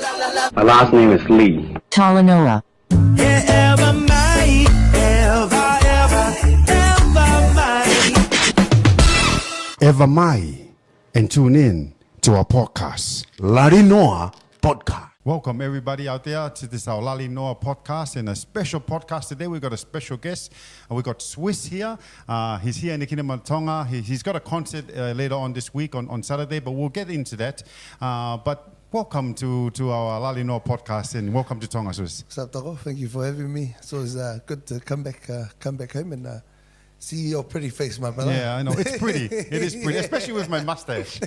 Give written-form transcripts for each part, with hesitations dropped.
My last name is Lee. LALINOA. Ever might, Ever Mai, and tune in to our podcast, LALINOA Podcast. Welcome everybody out there to this our LALINOA podcast, and a special podcast today. We've got a special guest. We got Swiss here. He's here in the Kingdom of Tonga. He's got a concert later on this week on Saturday, but we'll get into that. But welcome to our LALINOA podcast, and welcome to Tonga, Swiss. What's up, Toko? Thank you for having me. It's always good to come back home and see your pretty face, my brother. Yeah, I know. It's pretty. It is pretty, especially with my mustache.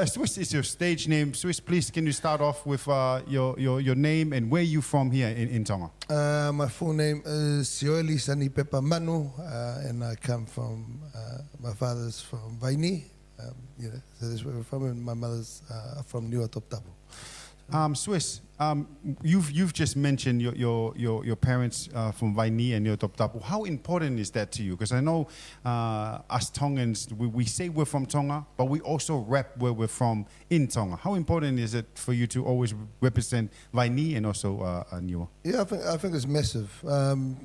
Swiss is your stage name. Swiss, please, can you start off with your name and where you from here in Tonga? My full name is Sioeli Pepa Manu, and I come from, my father's from Vaini. So that's where we're from, and my mother's from Niua Toptapu. Swiss, you've just mentioned your parents from Vaini and Niua Toptapu. How important is that to you? Because I know us Tongans, we say we're from Tonga, but we also rep where we're from in Tonga. How important is it for you to always represent Vaini and also Niua? Yeah, I think it's massive.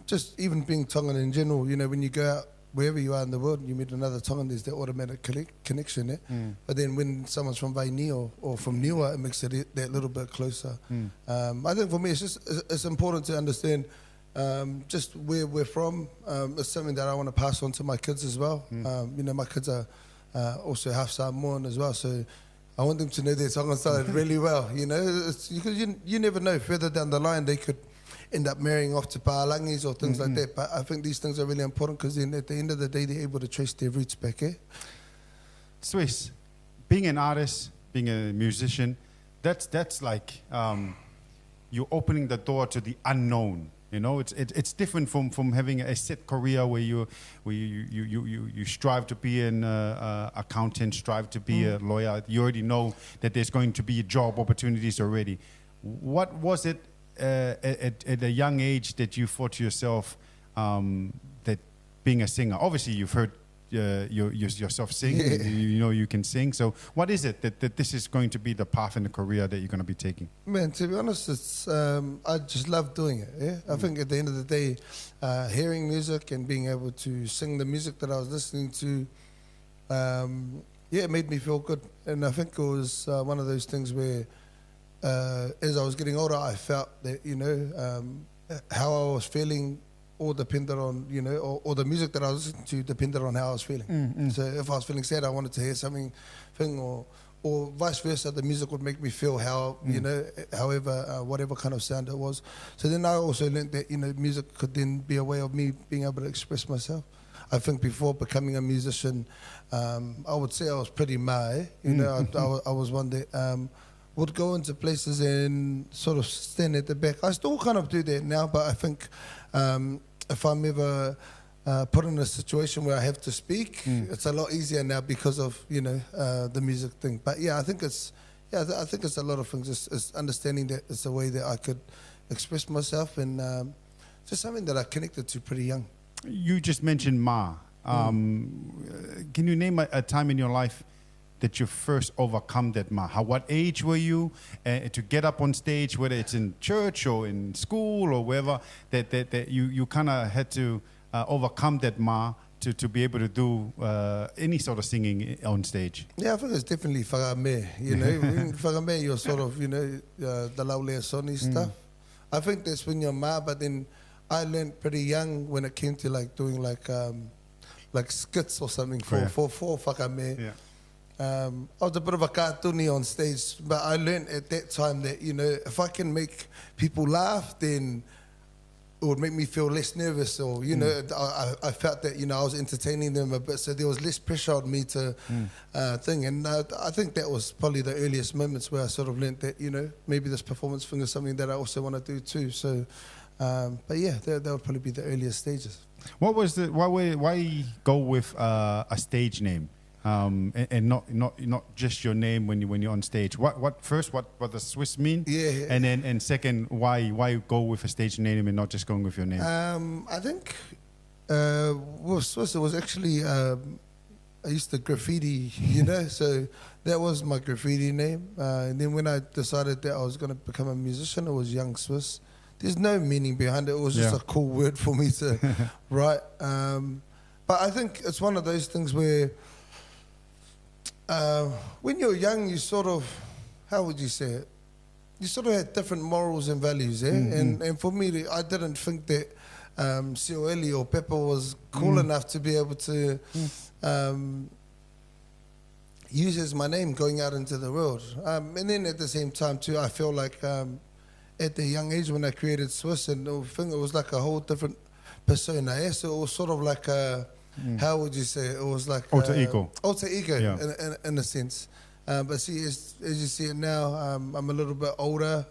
Just even being Tongan in general, you know, when you go out, wherever you are in the world, you meet another Tongan, there's that automatic connection there. But then when someone's from Vaini or from Niua, it makes it that little bit closer. I think for me, it's important to understand just where we're from. It's something that I want to pass on to my kids as well. You know, my kids are also half Samoan as well, so I want them to know their Tongan side really well. You know, because you never know, further down the line, they could end up marrying off to Pa'alangis or things like that. But I think these things are really important because then at the end of the day, they're able to trace their roots back, Swiss, being an artist, being a musician, that's like you're opening the door to the unknown. You know, it's different from having a set career where you strive to be an accountant, strive to be a lawyer. You already know that there's going to be job opportunities already. What was it at a young age that you thought to yourself that being a singer? Obviously, you've heard yourself sing. You know you can sing. So what is it that this is going to be the path and the career that you're going to be taking? Man, to be honest, it's I just love doing it. Yeah, I think at the end of the day, hearing music and being able to sing the music that I was listening to, it made me feel good. And I think it was one of those things where as I was getting older, I felt that, you know, how I was feeling all depended on, you know, or the music that I was listening to depended on how I was feeling. So if I was feeling sad, I wanted to hear something, or vice versa, the music would make me feel how, you know, however, whatever kind of sound it was. So then I also learned that, you know, music could then be a way of me being able to express myself. I think before becoming a musician, I would say I was pretty mae, you know, I was one that would go into places and sort of stand at the back. I still kind of do that now, but I think if I'm ever put in a situation where I have to speak, it's a lot easier now because of, you know, the music thing. But yeah, I think it's a lot of things. It's understanding that it's a way that I could express myself, and just something that I connected to pretty young. You just mentioned Ma. Can you name a time in your life that you first overcome that Ma? What age were you to get up on stage, whether it's in church or in school or wherever, that you kind of had to overcome that Ma to be able to do any sort of singing on stage? Yeah, I think it's definitely whakame, you know. In whakame, you're sort of, you know, the laulea soni stuff. I think that's when you're Ma, but then I learned pretty young when it came to like doing like skits or something for whakame. Yeah. I was a bit of a cartoony on stage, but I learned at that time that, you know, if I can make people laugh, then it would make me feel less nervous, or, you know, I felt that, you know, I was entertaining them a bit, so there was less pressure on me to thing. And I think that was probably the earliest moments where I sort of learned that, you know, maybe this performance thing is something that I also want to do too. So, but yeah, that would probably be the earliest stages. What was why go with a stage name? And not just your name when you're on stage. What does Swiss mean? Yeah. And second, why go with a stage name and not just going with your name? I think Swiss, it was actually I used to graffiti, you know, so that was my graffiti name. And then when I decided that I was going to become a musician, it was Young Swiss. There's no meaning behind it. It was just a cool word for me to write. But I think it's one of those things where when you're young, you sort of, how would you say it? You sort of had different morals and values, eh? And for me, I didn't think that Sioeli or Pepa was cool enough to be able to use as my name going out into the world. And then at the same time too, I feel like at the young age when I created Swiss, and I think it was like a whole different persona. Eh? So it was sort of like a, how would you say it? It was like Alter ego. Alter ego, Yeah. in a sense. But see, as you see it now, I'm a little bit older.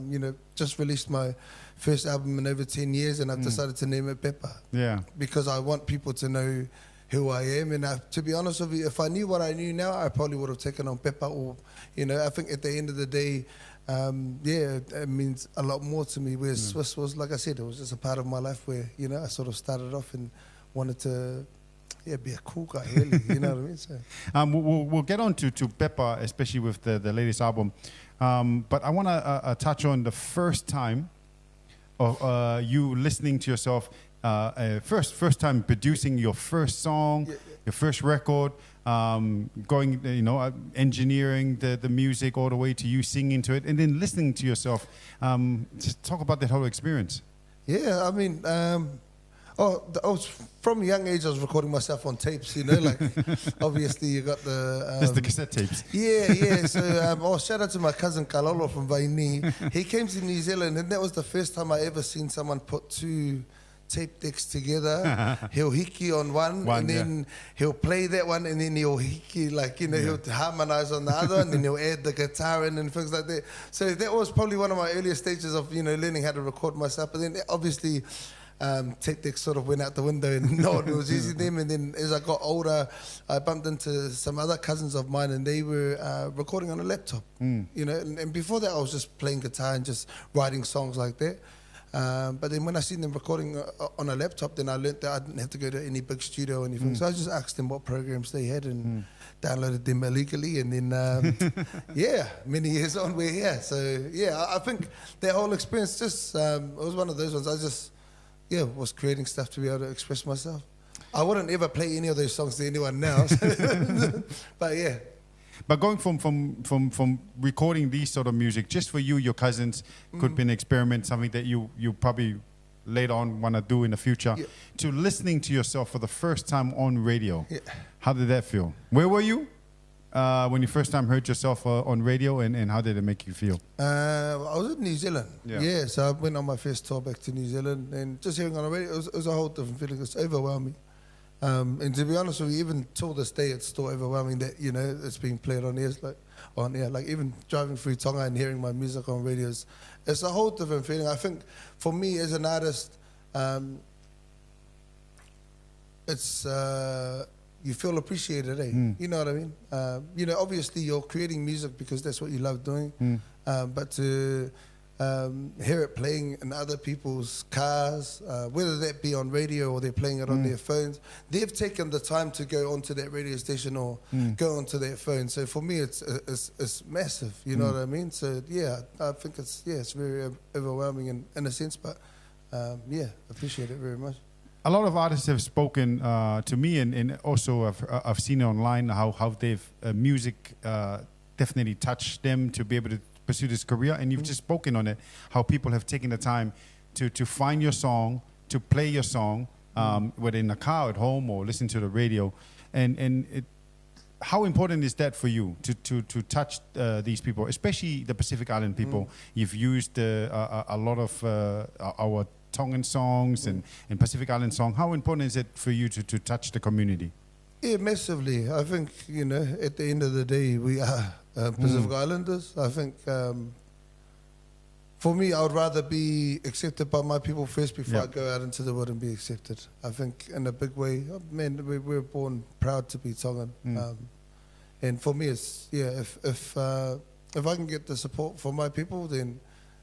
You know, just released my first album in over 10 years, and I've decided to name it Pepa. Yeah. Because I want people to know who I am. And to be honest with you, if I knew what I knew now, I probably would have taken on Pepa. Or, you know, I think at the end of the day, it means a lot more to me. Whereas Swiss was, like I said, it was just a part of my life where, you know, I sort of started off and wanted to, be a cool guy, really. You know what I mean? So. We'll get on to Pepa, especially with the latest album. But I want to touch on the first time of you listening to yourself, first time producing your first song, your first record, going, you know, engineering the music all the way to you singing to it, and then listening to yourself. Just talk about that whole experience. Yeah, I mean, I was from a young age. I was recording myself on tapes, you know, like obviously you got the That's the cassette tapes. Yeah. So shout out to my cousin Kalolo from Vaini. He came to New Zealand, and that was the first time I ever seen someone put two tape decks together. He'll hiki on one and then he'll play that one, and then he'll hiki, like, you know, he'll harmonize on the other, and then he'll add the guitar in and things like that. So that was probably one of my earliest stages of, you know, learning how to record myself. But then obviously tape decks sort of went out the window, and no one was using them. And then as I got older, I bumped into some other cousins of mine, and they were recording on a laptop, you know. And before that, I was just playing guitar and just writing songs like that. But then when I seen them recording on a laptop, then I learned that I didn't have to go to any big studio or anything. So I just asked them what programs they had and downloaded them illegally. And then, many years on, we're here. So, I think that whole experience just, it was one of those ones. I just, was creating stuff to be able to express myself. I wouldn't ever play any of those songs to anyone now. But yeah. But going from recording these sort of music just for you, your cousins, could be an experiment, something that you probably later on want to do in the future, to listening to yourself for the first time on radio. Yeah. How did that feel? Where were you when you first time heard yourself on radio, and how did it make you feel? I was in New Zealand. Yeah. So I went on my first tour back to New Zealand, and just hearing on the radio, it was a whole different feeling. It's overwhelming. And to be honest with you, even till this day, it's still overwhelming that, you know, it's being played on air, like even driving through Tonga and hearing my music on radios. It's a whole different feeling. I think for me as an artist, it's you feel appreciated, eh? You know what I mean? You know, obviously you're creating music because that's what you love doing, but to hear it playing in other people's cars, whether that be on radio or they're playing it on their phones, they've taken the time to go onto that radio station or go onto their phone. So for me, it's massive. You know what I mean? So I think it's very overwhelming in a sense, but appreciate it very much. A lot of artists have spoken to me, and also I've seen it online how they've music definitely touched them to be able to pursue this career, and you've just spoken on it, how people have taken the time to find your song, to play your song, whether in a car at home or listen to the radio, and how important is that for you to touch these people, especially the Pacific Island people? You've used a lot of our Tongan songs and Pacific Island song. How important is it for you to touch the community? Yeah, massively. I think, you know, at the end of the day, we are Pacific Islanders. I think for me, I would rather be accepted by my people first before I go out into the world and be accepted. I think in a big way, man, we were born proud to be Tongan. And for me, it's, if I can get the support from my people, then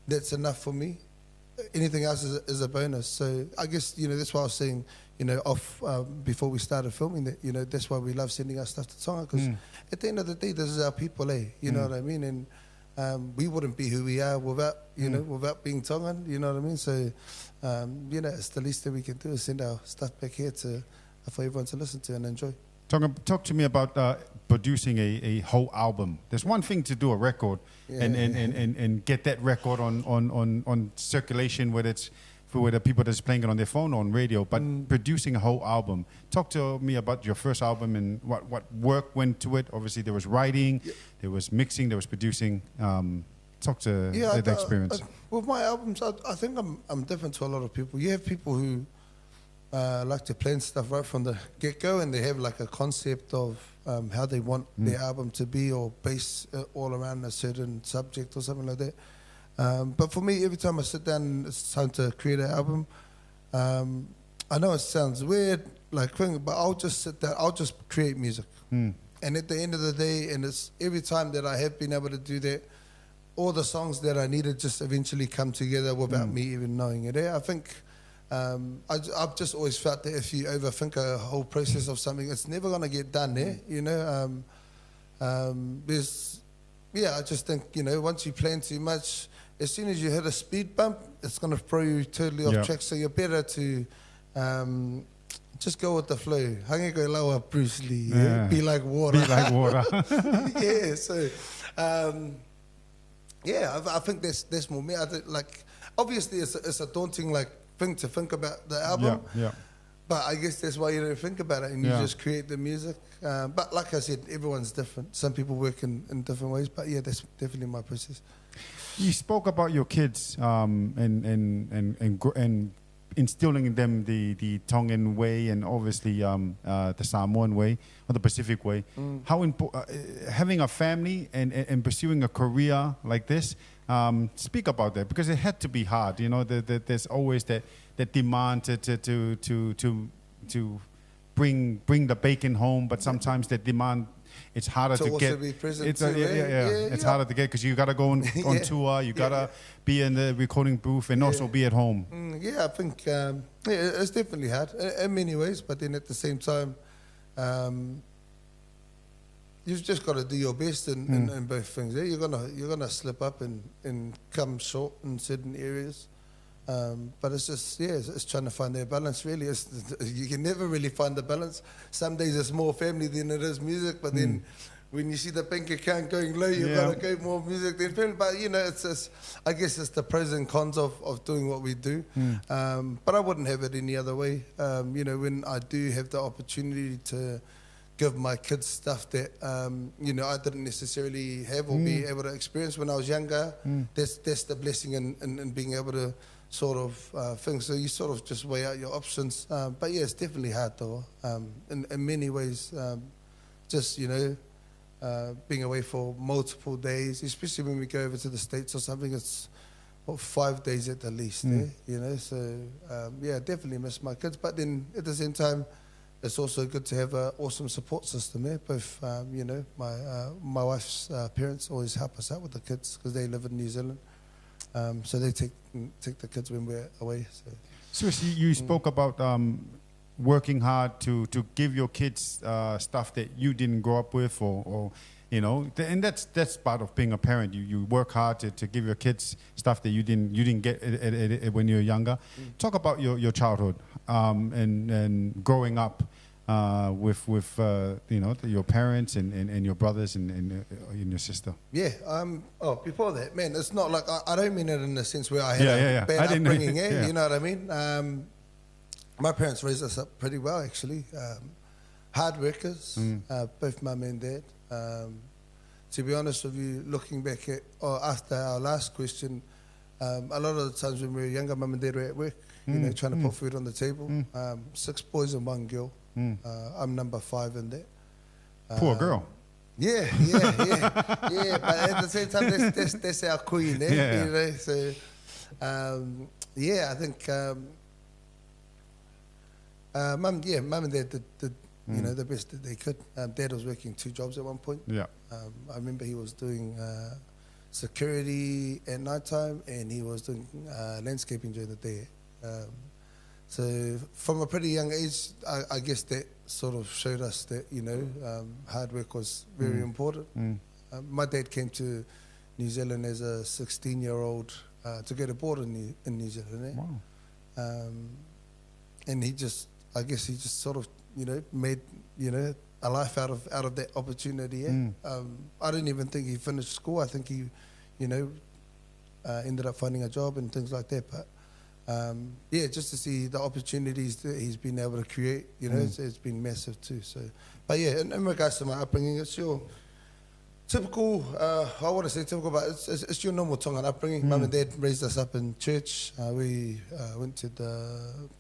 that's enough for me. Anything else is a bonus. So I guess, you know, that's why I was saying off before we started filming that. That's why we love sending our stuff to Tonga, because at the end of the day, this is our people, You know what I mean? And we wouldn't be who we are without, without being Tongan. You know what I mean? So, it's the least that we can do is send our stuff back here for everyone to listen to and enjoy. Talk to me about producing a whole album. There's one thing to do a record and get that record on circulation, whether it's for the people that's playing it on their phone or on radio, but producing a whole album. Talk to me about your first album and what work went to it. Obviously, there was writing, there was mixing, there was producing. Talk to the experience. With my albums, I think I'm different to a lot of people. You have people who like to plan stuff right from the get-go, and they have like a concept of how they want their album to be, or base all around a certain subject or something like that. But for me, every time I sit down, it's time to create an album. I know it sounds weird, but I'll just sit down, I'll just create music. And at the end of the day, and it's every time that I have been able to do that, all the songs that I needed just eventually come together without me even knowing it. I think I've just always felt that if you overthink a whole process of something, it's never going to get done there, I just think, once you plan too much, as soon as you hit a speed bump, it's going to throw you totally off track. So you're better to just go with the flow. Hange go lawa, Bruce Lee. Be like water. Be like water. So I think that's more me. I think, obviously it's a daunting thing to think about the album. But I guess that's why you don't think about it and you just create the music. But like I said, everyone's different. Some people work in different ways. But that's definitely my process. You spoke about your kids and instilling in them the Tongan way and obviously the Samoan way or the Pacific way. How having a family and pursuing a career like this, speak about that, because it had to be hard. There's always that demand to bring the bacon home, but sometimes that demand, it's harder to get. Be present it's harder to get because you got to go on tour, you got to be in the recording booth and also be at home. I think it's definitely hard in many ways, but then at the same time, you've just got to do your best in both things. You're gonna slip up and come short in certain areas. But it's just, it's trying to find their balance, really. You can never really find the balance. Some days it's more family than it is music, but then when you see the bank account going low, you've got to go more music than family. But, it's I guess it's the pros and cons of doing what we do. But I wouldn't have it any other way. When I do have the opportunity to give my kids stuff that, I didn't necessarily have or be able to experience when I was younger, that's the blessing in being able to sort of things. So you sort of just weigh out your options. But it's definitely hard though. In many ways, just, being away for multiple days, especially when we go over to the States or something, it's 5 days at the least. So definitely miss my kids. But then at the same time, it's also good to have an awesome support system there. Both, my wife's parents always help us out with the kids because they live in New Zealand. So they take the kids when we're away. So you spoke about working hard to give your kids stuff that you didn't grow up with, or and that's part of being a parent. You work hard to give your kids stuff that you didn't get when you were younger. Talk about your childhood and growing up with your parents and your brothers and your sister. Before that, man, it's not like I don't mean it in the sense where I had a bad upbringing. You know what I mean? My parents raised us up pretty well, actually. Hard workers, both mum and dad. To be honest with you, looking back after our last question, a lot of the times when we were younger, mum and dad were at work, trying to put food on the table. 6 boys and 1 girl. I'm number 5 in that. Poor girl. But at the same time, that's our queen, So, I think mum and dad did the best that they could. Dad was working 2 jobs at one point. I remember he was doing security at night time and he was doing landscaping during the day. So from a pretty young age, I guess that sort of showed us that, hard work was very important. My dad came to New Zealand as a 16-year-old to go to board in New Zealand. Eh? Wow. And he just sort of, made, a life out of that opportunity. Eh? I don't even think he finished school. I think he, ended up finding a job and things like that. But just to see the opportunities that he's been able to create, it's been massive too. So, but yeah, in regards to my upbringing, it's your typical, I want to say typical, but it's your normal Tongan upbringing. Mum and Dad raised us up in church. We went to the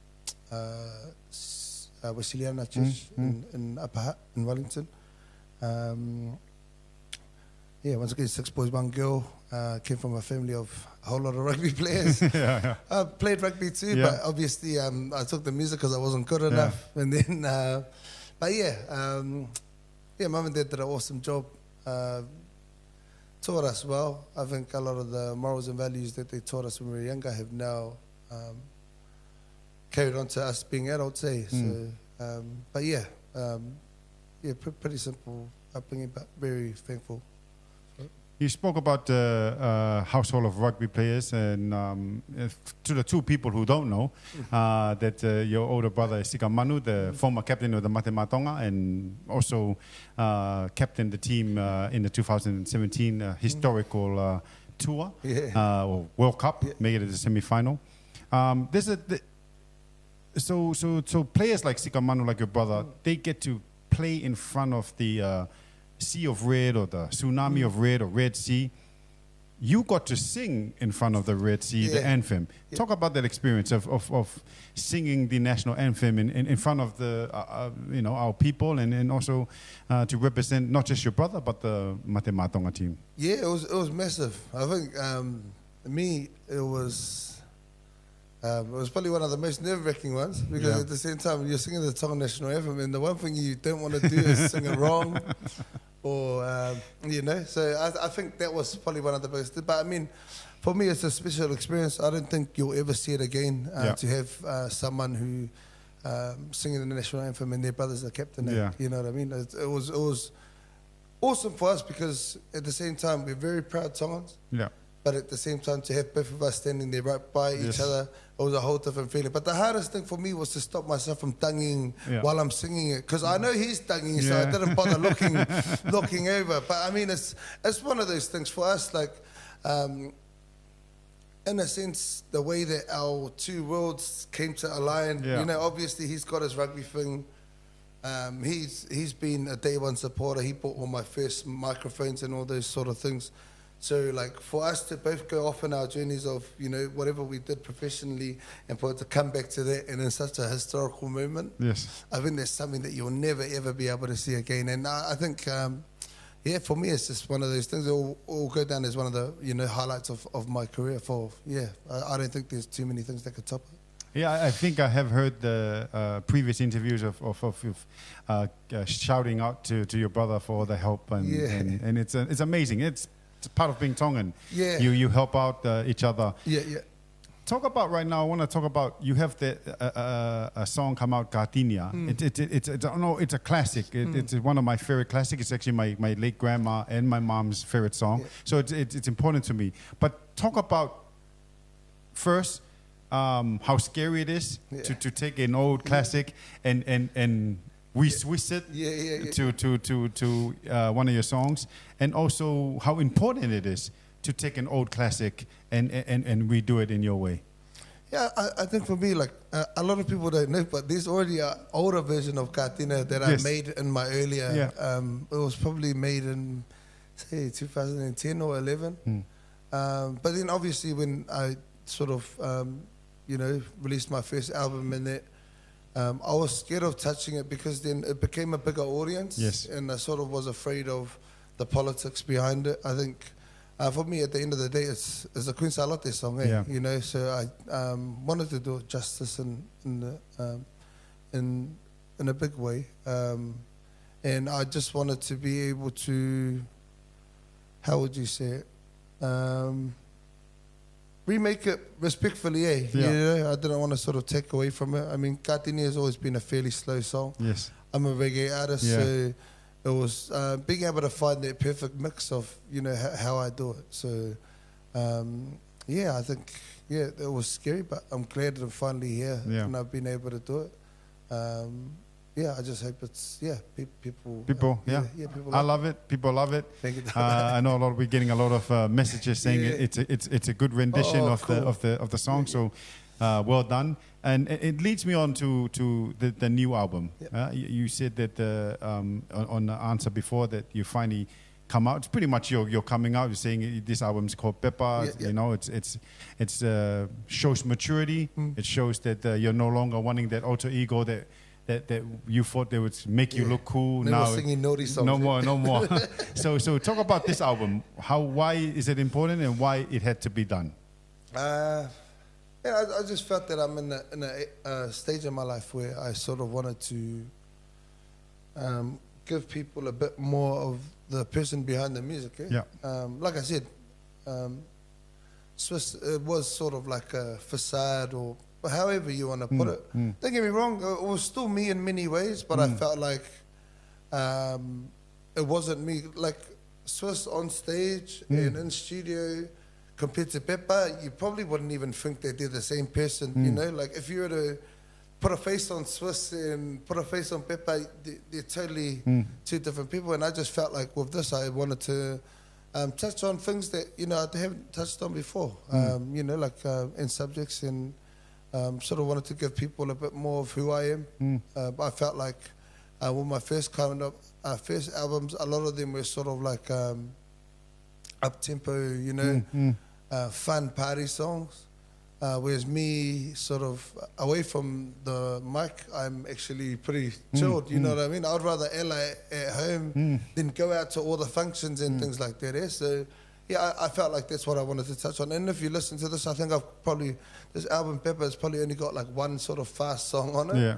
Wesleyana Church in Upper Hutt in Wellington. Once again, 6 boys, 1 girl. Came from a family of a whole lot of rugby players. I played rugby too, but obviously I took the music because I wasn't good enough. And then, mum and dad did an awesome job. Taught us well. I think a lot of the morals and values that they taught us when we were younger have now carried on to us being adults. So, pretty simple upbringing, but very thankful. You spoke about the household of rugby players, and to the 2 people who don't know, that your older brother is Sika Manu, the former captain of the Mate Matonga, and also captained the team in the 2017 historical tour, or World Cup, made it to the semi-final. So players like Sika Manu, like your brother, they get to play in front of the Sea of Red or the Tsunami of Red or Red Sea. You got to sing in front of the Red Sea, the anthem. Talk about that experience of singing the national anthem in front of the our people, and also to represent not just your brother but the Mate Matonga team. Yeah, it was massive. I think it was probably one of the most nerve-wracking ones, because at the same time you're singing the Tongan national anthem, and the one thing you don't want to do is sing it wrong, or So I think that was probably one of the biggest. But I mean, for me, it's a special experience. I don't think you'll ever see it again. To have someone who singing the national anthem and their brother's the captain. You know what I mean? It was awesome for us, because at the same time we're very proud Tongans. Yeah. But at the same time, to have both of us standing there right by each other, it was a whole different feeling. But the hardest thing for me was to stop myself from tinging while I'm singing it, because I know he's tinging, so I didn't bother looking over. But I mean, it's one of those things for us, like, in a sense, the way that our 2 worlds came to align. Obviously he's got his rugby thing. He's been a day one supporter. He bought all my first microphones and all those sort of things. So, like, for us to both go off on our journeys of, whatever we did professionally, and for it to come back to that, and in such a historical moment, I think that's something that you'll never, ever be able to see again. And I think, for me, it's just one of those things that will go down as one of the, highlights of my career. I don't think there's too many things that could top it. Yeah, I think I have heard the previous interviews of shouting out to your brother for the help, and it's amazing. It's part of being Tongan. You help out each other. Talk about right now. I want to talk about, you have a song come out, Gardenia. It's a classic. It's one of my favorite classics. It's actually my late grandma and my mom's favorite song. So it's important to me. But talk about first how scary it is to take an old classic and Swiss it to one of your songs, and also how important it is to take an old classic and redo it in your way. Yeah, I think for me, like, a lot of people don't know, but there's already an older version of Katina that I made in my earlier. It was probably made in, say, 2010 or 11. But then obviously when I sort of, released my first album and that, I was scared of touching it, because then it became a bigger audience, and I sort of was afraid of the politics behind it. I think for me, at the end of the day, it's a Queen Salote song, so I wanted to do it justice in a big way, and I just wanted to be able to, how would you say it? remake it respectfully, eh? Yeah. You know, I didn't want to sort of take away from it. I mean, Katini has always been a fairly slow song. Yes. I'm a reggae artist, Yeah. so it was being able to find that perfect mix of, you know, how I do it. So, yeah, I think, yeah, it was scary, but I'm glad that I'm finally here Yeah. and I've been able to do it. Yeah, I just hope it's, yeah, people. People, yeah. people I like love it. People love it. Thank you. I know we're getting a lot of messages saying Yeah. it's a good rendition Oh, of cool. the song. So well done. And it leads me on to the new album. Yep. You said that on the answer before that you finally come out. It's pretty much you're coming out. You're saying this album is called Pepa. Yeah. You know, it's shows maturity. It shows that you're no longer wanting that alter ego that you thought they would make you look cool. No now more singing naughty songs. no more. So talk about this album. Why is it important and why it had to be done? Yeah, I just felt that I'm in a stage in my life where I sort of wanted to give people a bit more of the person behind the music. Eh? Yeah. Like I said, Swiss, it was sort of like a facade or however you want to put it. Don't get me wrong, it was still me in many ways, but I felt like it wasn't me. Like Swiss on stage and in studio compared to Pepa, you probably wouldn't even think that they're the same person, you know? Like if you were to put a face on Swiss and put a face on Pepa, they're totally two different people. And I just felt like with this, I wanted to touch on things that, you know, I haven't touched on before, you know, like in subjects and sort of wanted to give people a bit more of who I am. I felt like with my first first albums, a lot of them were sort of like up-tempo, you know, fun party songs. Whereas me, sort of away from the mic, I'm actually pretty chilled, you know what I mean? I'd rather LA at home than go out to all the functions and things like that. Eh? So, yeah, I felt like that's what I wanted to touch on. And if you listen to this, I think this album, Pepa, has probably only got like one sort of fast song on it. Yeah.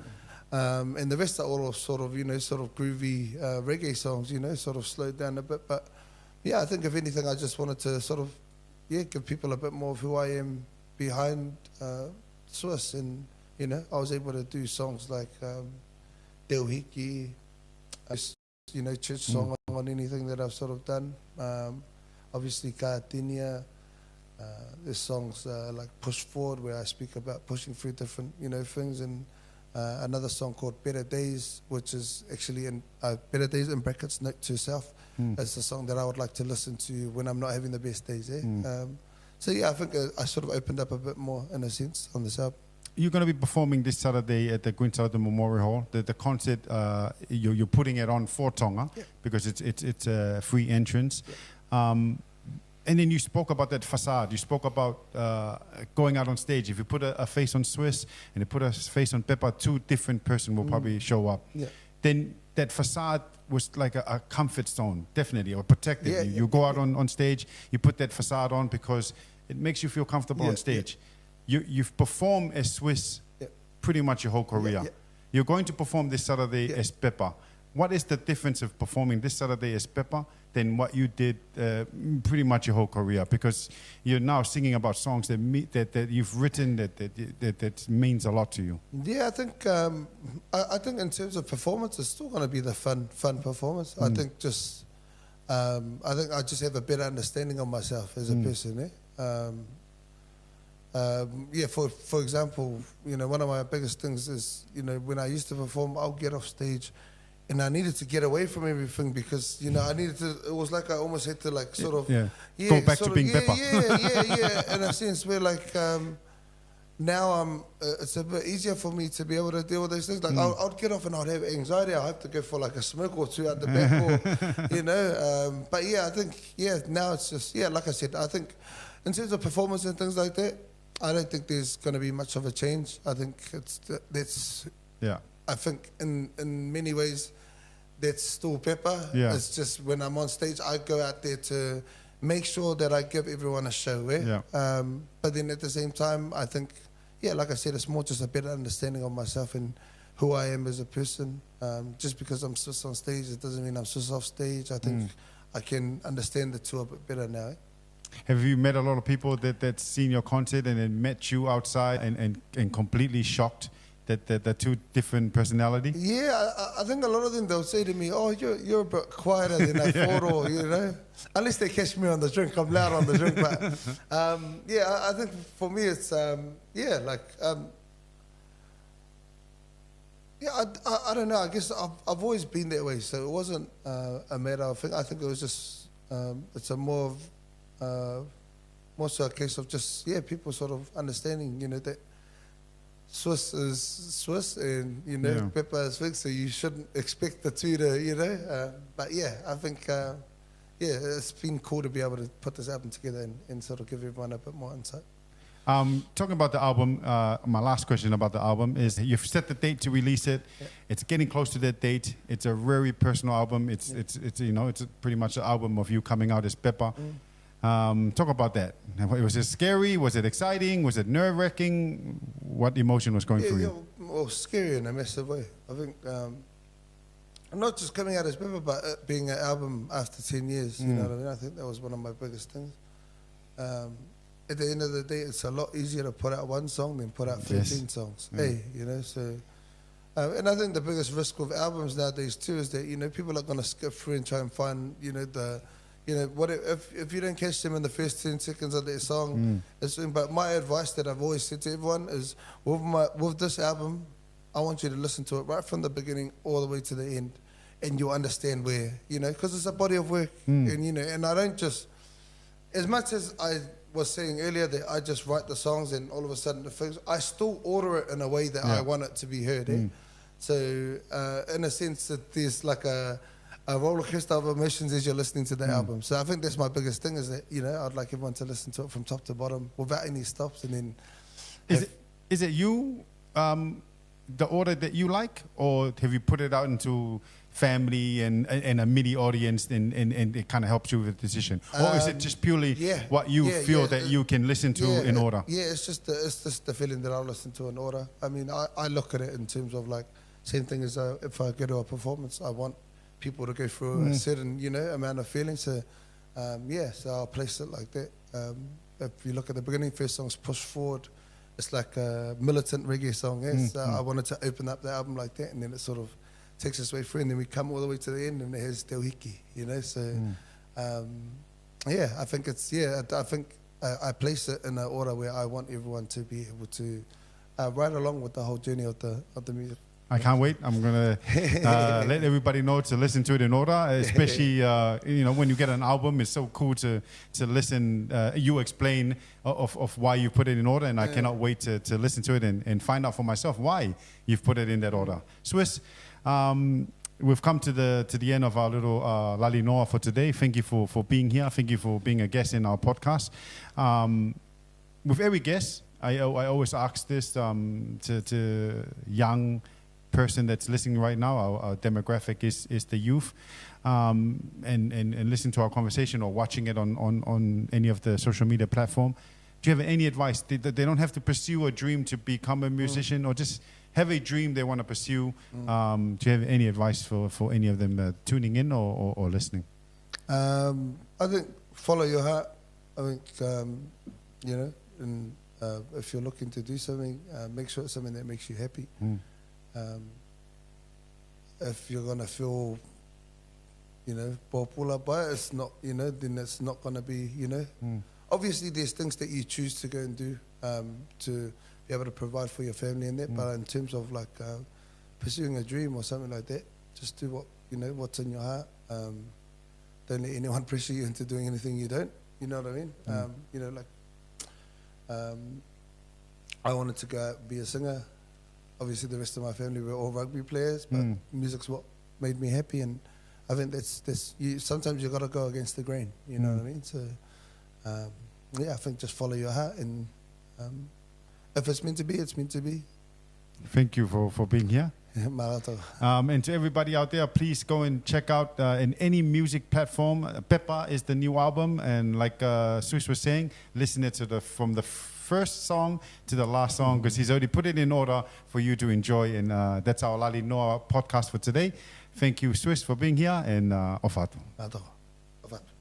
And the rest are all sort of, you know, sort of groovy reggae songs, you know, sort of slowed down a bit. But yeah, I think if anything, I just wanted to sort of, yeah, give people a bit more of who I am behind Swiss. And, you know, I was able to do songs like Deo Hiki, you know, church song on anything that I've sort of done. Obviously, Kaatinia. There's songs like Push Forward, where I speak about pushing through different, you know, things. And another song called Better Days, which is actually in Better Days in brackets, note to self. It's a song that I would like to listen to when I'm not having the best days. So yeah, I think I sort of opened up a bit more in a sense on this album. You're going to be performing this Saturday at the Queen Southern Memorial Hall. The concert, you're putting it on for Tonga because it's a free entrance. And then you spoke about that facade. You spoke about going out on stage. If you put a face on Swiss and you put a face on Pepa, two different person will probably show up. Yeah. Then that facade was like a comfort zone, definitely, or protective. Yeah, You go out on stage, you put that facade on because it makes you feel comfortable on stage. You've performed as Swiss pretty much your whole career. You're going to perform this Saturday as Pepa. What is the difference of performing this Saturday as Pepa than what you did pretty much your whole career? Because you're now singing about songs that you've written that means a lot to you. Yeah, I think in terms of performance, it's still going to be the fun performance. I think I just have a better understanding of myself as a person. For example, you know, one of my biggest things is, you know, when I used to perform, I'll get off stage and I needed to get away from everything because, you know, it was like I almost had to like sort of go back to being Pepa. In a sense where like now it's a bit easier for me to be able to deal with those things. Like I'd get off and I'd have anxiety. I have to go for like a smoke or two at the back, or, you know. But yeah, I think now it's just like I said, I think in terms of performance and things like that, I don't think there's going to be much of a change. I think I think in many ways that's still Pepa. It's just when I'm on stage, I go out there to make sure that I give everyone a show. But then at the same time, I think, like I said, it's more just a better understanding of myself and who I am as a person. Just because I'm Swiss on stage, it doesn't mean I'm Swiss off stage. I think I can understand the two a bit better now. Have you met a lot of people that's seen your concert and then met you outside and completely shocked that the two different personality? Yeah, I think a lot of them, they'll say to me, oh, you're a bit quieter than I thought, or, you know. Unless they catch me on the drink, I'm loud on the drink. But, I think for me it's, I don't know. I guess I've always been that way, so it wasn't a matter of thing. I think it was just it's a more so a case of just people sort of understanding, you know, that Swiss is Swiss and Pepa is Vic, so you shouldn't expect the two to, you know. But I think it's been cool to be able to put this album together and sort of give everyone a bit more insight. Talking about the album, my last question about the album is you've set the date to release it. Yeah. It's getting close to that date. It's a very personal album. It's pretty much an album of you coming out as Pepa. Talk about that. Was it scary? Was it exciting? Was it nerve-wracking? What emotion was going through you? Well, scary in a massive way. I think not just coming out as Pepa, but it being an album after 10 years. You know what I mean? I think that was one of my biggest things. At the end of the day, it's a lot easier to put out one song than put out 13 songs. Hey, you know, so... and I think the biggest risk with albums nowadays too is that, you know, people are going to skip through and try and find, you know, what if you don't catch them in the first 10 seconds of their song. But my advice that I've always said to everyone is, with this album, I want you to listen to it right from the beginning all the way to the end, and you'll understand where, you know, because it's a body of work, and you know, and I don't just, as much as I was saying earlier that I just write the songs and all of a sudden the things, I still order it in a way that I want it to be heard. So in a sense that there's like a roller coaster of emotions as you're listening to the album. So I think that's my biggest thing, is that, you know, I'd like everyone to listen to it from top to bottom without any stops. And then is it you the order that you like, or have you put it out into family and a MIDI audience and it kind of helps you with the decision? Or is it just purely what you feel that you can listen to in order? Yeah, it's just the feeling that I'll listen to in order. I mean, I look at it in terms of like, same thing as if I go to a performance, I want people to go through a certain, you know, amount of feeling. So, so I'll place it like that. If you look at the beginning, first song's Push Forward. It's like a militant reggae song. So I wanted to open up the album like that, and then it sort of takes us way through, and then we come all the way to the end, and it has Te Hiki, you know. So, I think it's I think I place it in an order where I want everyone to be able to ride along with the whole journey of the music. I can't wait. I'm going to let everybody know to listen to it in order, especially, you know, when you get an album, it's so cool to listen. You explain of why you put it in order, and I cannot wait to listen to it and find out for myself why you've put it in that order. Swiss, we've come to the end of our little LALINOA for today. Thank you for being here. Thank you for being a guest in our podcast. With every guest, I always ask this to young person that's listening right now. Our demographic is the youth, and listen to our conversation or watching it on any of the social media platform. Do you have any advice? They don't have to pursue a dream to become a musician, or just have a dream they want to pursue. Do you have any advice for any of them tuning in or listening? I think follow your heart. I think you know, and if you're looking to do something, make sure it's something that makes you happy. If you're gonna feel, you know, popular by it, it's not, you know, then it's not gonna be, you know. Obviously, there's things that you choose to go and do to be able to provide for your family and that. But in terms of like pursuing a dream or something like that, just do what, you know, what's in your heart. Don't let anyone pressure you into doing anything you don't. You know what I mean? You know, like I wanted to go out and be a singer. Obviously, the rest of my family were all rugby players, but music's what made me happy, and I think that's sometimes you got to go against the grain. You know what I mean? So, I think just follow your heart, and if it's meant to be, it's meant to be. Thank you for being here. And to everybody out there, please go and check out in any music platform. Pepa is the new album, and like Swiss was saying, listen it to from the first song to the last song, because he's already put it in order for you to enjoy. And that's our LALINOA podcast for today. Thank you, Swiss, for being here, and ofato.